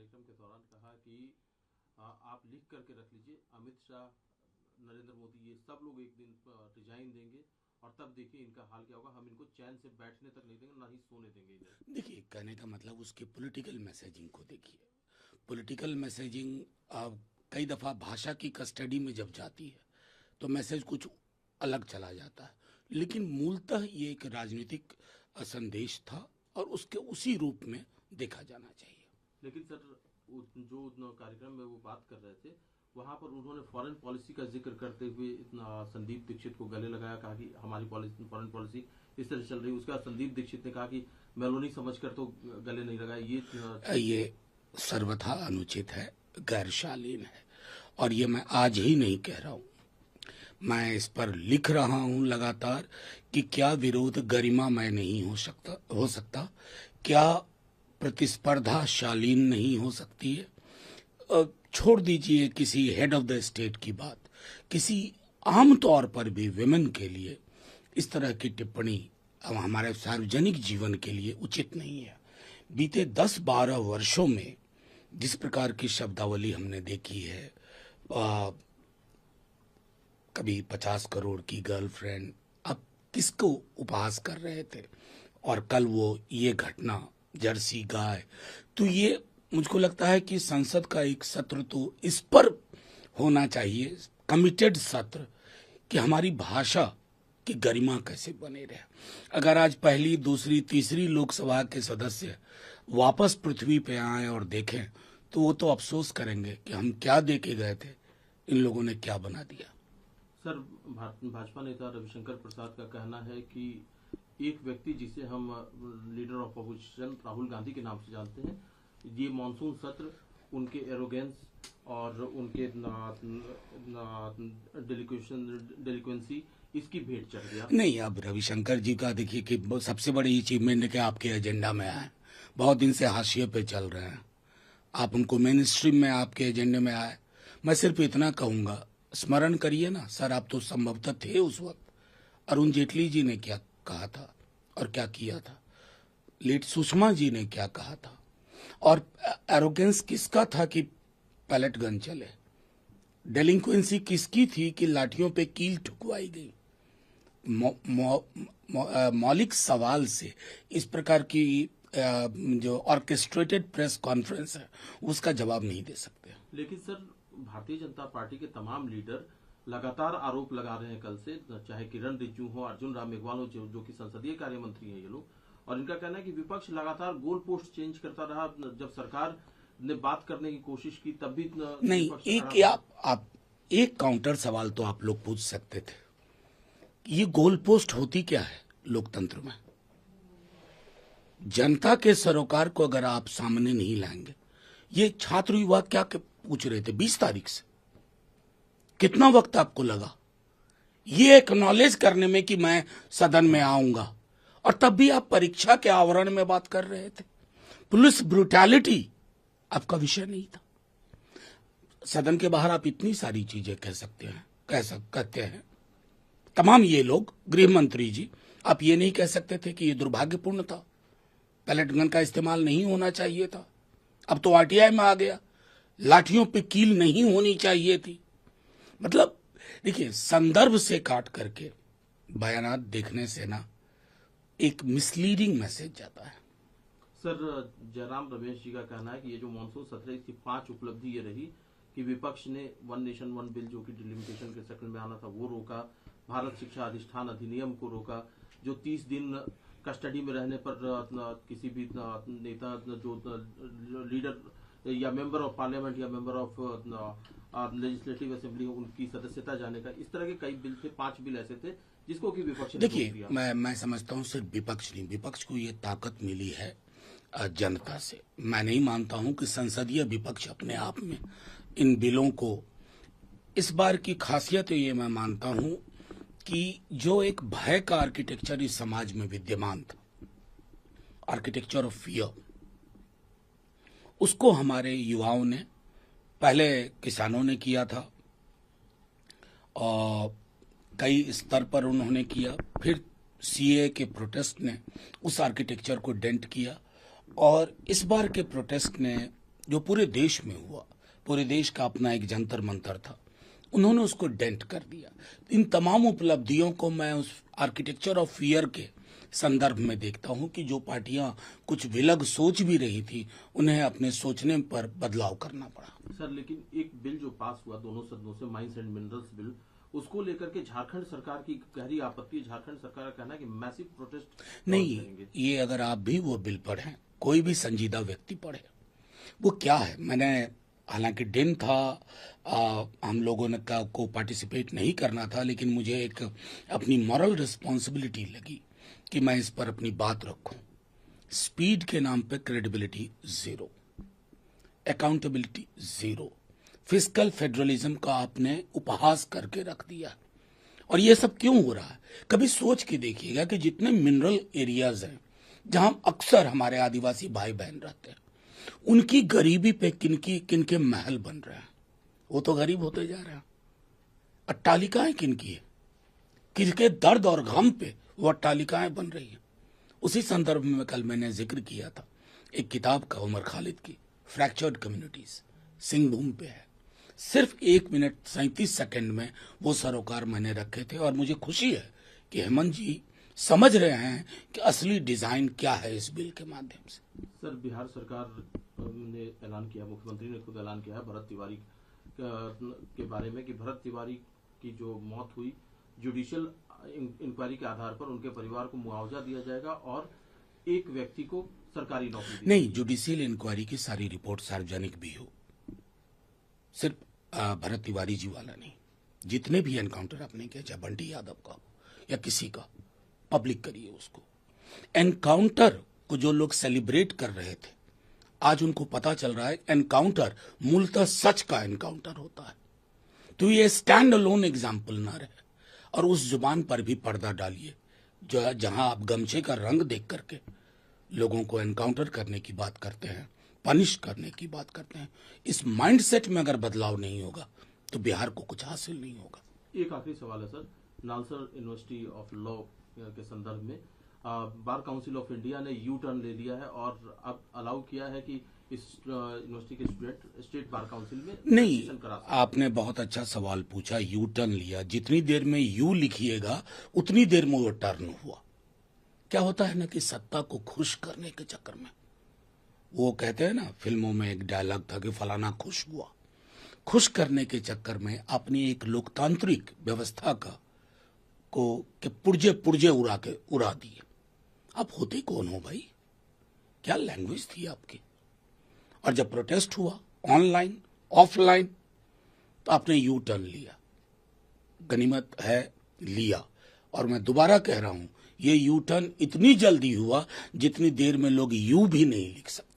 कार्यक्रम के दौरान कहा कि आप लिख करके रख लीजिए, अमित शाह, नरेंद्र मोदी, ये सब लोग एक दिन रिजाइन देंगे और तब देखिए इनका हाल क्या होगा, हम इनको चैन से बैठने तक नहीं देंगे, ना ही सोने देंगे इधर। देखिए, कहने का मतलब उसके पॉलिटिकल मैसेजिंग को देखिए। पॉलिटिकल मैसेजिंग कई दफ़ा भाषा की कस्टडी में जब जाती है तो मैसेज कुछ अलग चला जाता है, लेकिन मूलतः ये एक राजनीतिक संदेश था और उसके उसी रूप में देखा जाना चाहिए। लेकिन सर, जो कार्यक्रम में वो बात कर रहे थे वहाँ पर उन्होंने फॉरेन पॉलिसी का जिक्र करते हुए संदीप दीक्षित को गले लगाया, कहा कि हमारी फॉरेन पॉलिसी इस तरह चल रही है। उसके बाद संदीप दीक्षित ने कहा कि मेलोनी समझकर तो गले नहीं लगाया। ये सर्वथा अनुचित है, गैर शालीन है, और ये मैं आज ही नहीं कह रहा हूँ, मैं इस पर लिख रहा हूँ लगातार कि क्या विरोध गरिमामय नहीं हो सकता, क्या प्रतिस्पर्धा शालीन नहीं हो सकती है। छोड़ दीजिए किसी हेड ऑफ द स्टेट की बात, किसी आम तौर पर भी विमेन के लिए इस तरह की टिप्पणी हमारे सार्वजनिक जीवन के लिए उचित नहीं है। बीते 10-12 वर्षों में जिस प्रकार की शब्दावली हमने देखी है, कभी 50 करोड़ की गर्लफ्रेंड, अब किसको उपहास कर रहे थे, और कल वो ये घटना जर्सी गाय, तो ये मुझको लगता है कि संसद का एक सत्र तो इस पर होना चाहिए, कमिटेड सत्र, कि हमारी भाषा की गरिमा कैसे बने रहे। अगर आज पहली, दूसरी, तीसरी लोकसभा के सदस्य वापस पृथ्वी पे आए और देखें तो वो तो अफसोस करेंगे कि हम क्या दे के गए थे, इन लोगों ने क्या बना दिया। सर, भाजपा नेता रविशंकर प्रसाद का कहना है कि एक व्यक्ति जिसे हम leader of opposition Rahul Gandhi के नाम से जानते हैं, ये मॉनसून सत्र उनके एरोगेंस और उनके डेलिक्वेंसी इसकी भेंट चढ़ गया। नहीं, अब रविशंकर जी का देखिए कि सबसे बड़ी अचीवमेंट है कि आपके एजेंडा में आए, बहुत दिन से हाशिए पे चल रहे हैं, आप उनको मेन स्ट्रीम में आपके एजेंडे में आए। मैं सिर्फ इतना कहूंगा, स्मरण करिए ना सर, आप तो संभवतः थे उस वक्त, अरुण जेटली जी ने क्या कहा था और क्या किया था, लेट सुषमा जी ने क्या कहा था, और एरोगेंस किसका था कि पैलेट गन चले, डेलिंक्वेंसी किसकी थी कि लाठियों पे कील ठुकवाई गई। मौलिक सवाल से इस प्रकार की जो ऑर्केस्ट्रेटेड प्रेस कॉन्फ्रेंस है उसका जवाब नहीं दे सकते। लेकिन सर, भारतीय जनता पार्टी के तमाम लीडर लगातार आरोप लगा रहे हैं कल से, चाहे किरण रिजिजू हो, अर्जुन राम मेघवाल हो, जो कि संसदीय कार्य मंत्री हैं ये लोग, और इनका कहना है कि विपक्ष लगातार गोल पोस्ट चेंज करता रहा। जब सरकार ने बात करने की कोशिश की तब भी नहीं। आप एक काउंटर सवाल तो आप लोग पूछ सकते थे, ये गोल पोस्ट होती क्या है लोकतंत्र में? जनता के सरोकार को अगर आप सामने नहीं लाएंगे, ये छात्र युवा क्या पूछ रहे थे 20 तारीख से, कितना वक्त आपको लगा ये एक्नॉलेज करने में कि मैं सदन में आऊंगा, और तब भी आप परीक्षा के आवरण में बात कर रहे थे। पुलिस ब्रूटैलिटी आपका विषय नहीं था। सदन के बाहर आप इतनी सारी चीजें कह सकते हैं, कहते हैं तमाम ये लोग, गृह मंत्री जी, आप ये नहीं कह सकते थे कि ये दुर्भाग्यपूर्ण था, पैलेट गन का इस्तेमाल नहीं होना चाहिए था, अब तो आरटीआई में आ गया, लाठियों पे कील नहीं होनी चाहिए थी। मतलब देखिए, संदर्भ से काट करके बयानात देखने से ना एक मिसलीडिंग मैसेज जाता है। सर, जयराम रमेश जी का कहना है कि ये जो मॉनसून सत्र है, इसकी 5 उपलब्धि ये रही कि विपक्ष ने वन नेशन वन बिल, जो कि डिलिमिटेशन के सेकंड में आना था, वो रोका, भारत शिक्षा अधिष्ठान अधिनियम को रोका, जो 30 दिन कस्टडी में रहने पर किसी भी नेता, जो लीडर या मेंबर ऑफ पार्लियामेंट या मेंबर ऑफ लेजिस्लेटिव असेंबली, उनकी सदस्यता जाने का, इस तरह के कई बिल थे, 5 बिल ऐसे थे जिसको कि विपक्ष ने देखिए, मैं समझता हूँ सिर्फ विपक्ष नहीं, विपक्ष को ये ताकत मिली है जनता से। मैं नहीं मानता हूं कि संसदीय विपक्ष अपने आप में इन बिलों को, इस बार की खासियत ये मैं मानता हूं कि जो एक भय का आर्किटेक्चर इस समाज में विद्यमान था, आर्किटेक्चर ऑफ फियर, उसको हमारे युवाओं ने, पहले किसानों ने किया था और कई स्तर पर उन्होंने किया, फिर सीए के प्रोटेस्ट ने उस आर्किटेक्चर को डेंट किया, और इस बार के प्रोटेस्ट ने जो पूरे देश में हुआ, पूरे देश का अपना एक जंतर मंतर था, उन्होंने उसको डेंट कर दिया। इन तमाम उपलब्धियों को मैं उस आर्किटेक्चर ऑफ फियर के संदर्भ में देखता हूं कि जो पार्टियां कुछ विलग सोच भी रही थी, उन्हें अपने सोचने पर बदलाव करना पड़ा। सर, लेकिन एक बिल जो पास हुआ दोनों सदनों से, माइंस एंड मिनरल्स बिल, उसको लेकर के झारखंड सरकार की गहरी आपत्ति है। झारखंड सरकार का कहना है कि मैसिव प्रोटेस्ट नहीं, ये अगर आप भी वो बिल पढ़ें, कोई भी संजीदा व्यक्ति पढ़े, वो क्या है, मैंने हालांकि दिन था, हम लोगों ने को पार्टिसिपेट नहीं करना था, लेकिन मुझे एक अपनी मॉरल रिस्पॉन्सिबिलिटी लगी कि मैं इस पर अपनी बात रखूं। स्पीड के नाम पे credibility zero, accountability zero, fiscal federalism का आपने उपहास करके रख दिया। और ये सब क्यों हो रहा है? कभी सोच के देखिएगा कि जितने मिनरल एरियाज हैं जहां अक्सर हमारे आदिवासी भाई बहन रहते हैं, उनकी गरीबी पे किनके महल बन रहे हैं। वो तो गरीब होते जा रहे हैं। अट्टालिकाएं किनकी है, किसके दर्द और गम पे वो अट्टालिकाएं बन रही हैं। उसी संदर्भ में कल मैंने जिक्र किया था एक किताब का, उमर खालिद की, फ्रैक्चर्ड कम्युनिटीज, सिंहभूम पे है। सिर्फ 1 मिनट 37 सेकंड में वो सरोकार मैंने रखे थे, और मुझे खुशी है कि हेमंत जी समझ रहे हैं कि असली डिजाइन क्या है इस बिल के माध्यम से। सर, बिहार सरकार ने ऐलान किया, मुख्यमंत्री ने खुद ऐलान किया है भरत तिवारी के बारे में कि भरत तिवारी की जो मौत हुई, जुडिशियल इंक्वायरी के आधार पर उनके परिवार को मुआवजा दिया जाएगा और एक व्यक्ति को सरकारी नौकरी नहीं, जुडिशियल इंक्वायरी की सारी रिपोर्ट सार्वजनिक भी हो, सिर्फ भरत तिवारी जी वाला नहीं, जितने भी एनकाउंटर आपने किया, चाहे बंटी यादव का या किसी का, पब्लिक करिए उसको। एनकाउंटर को जो लोग सेलिब्रेट कर रहे थे, आज उनको पता चल रहा है एनकाउंटर मूलतः सच का एनकाउंटर होता है। तो ये स्टैंड अलोन एग्जाम्पल ना रहे, और उस जुबान पर भी पर्दा डालिए जो जहां आप गमछे का रंग देख करके लोगों को एनकाउंटर करने की बात करते हैं, पनिश करने की बात करते हैं। इस माइंडसेट में अगर बदलाव नहीं होगा तो बिहार को कुछ हासिल नहीं होगा। एक आखिरी सवाल है sir, NALSAR university of law के संदर्भ में बार काउंसिल ऑफ इंडिया ने यू टर्न ले लिया है और अब अलाउ किया है कि इस यूनिवर्सिटी के स्टूडेंट स्टेट बार काउंसिल में नहीं। आपने बहुत अच्छा सवाल पूछा, यू टर्न लिया। जितनी देर में यू लिखिएगा उतनी देर में वो टर्न हुआ। क्या होता है ना कि सत्ता को खुश करने के चक्कर में, वो कहते हैं ना, फिल्मों में एक डायलॉग था कि फलाना खुश हुआ, खुश करने के चक्कर में अपनी एक लोकतांत्रिक व्यवस्था का को के पुर्जे उड़ा दिए। आप होते कौन हो भाई? क्या लैंग्वेज थी आपकी? और जब प्रोटेस्ट हुआ ऑनलाइन ऑफलाइन, तो आपने यू टर्न लिया। गनीमत है, लिया। और मैं दोबारा कह रहा हूं, ये यू टर्न इतनी जल्दी हुआ जितनी देर में लोग यू भी नहीं लिख सकते।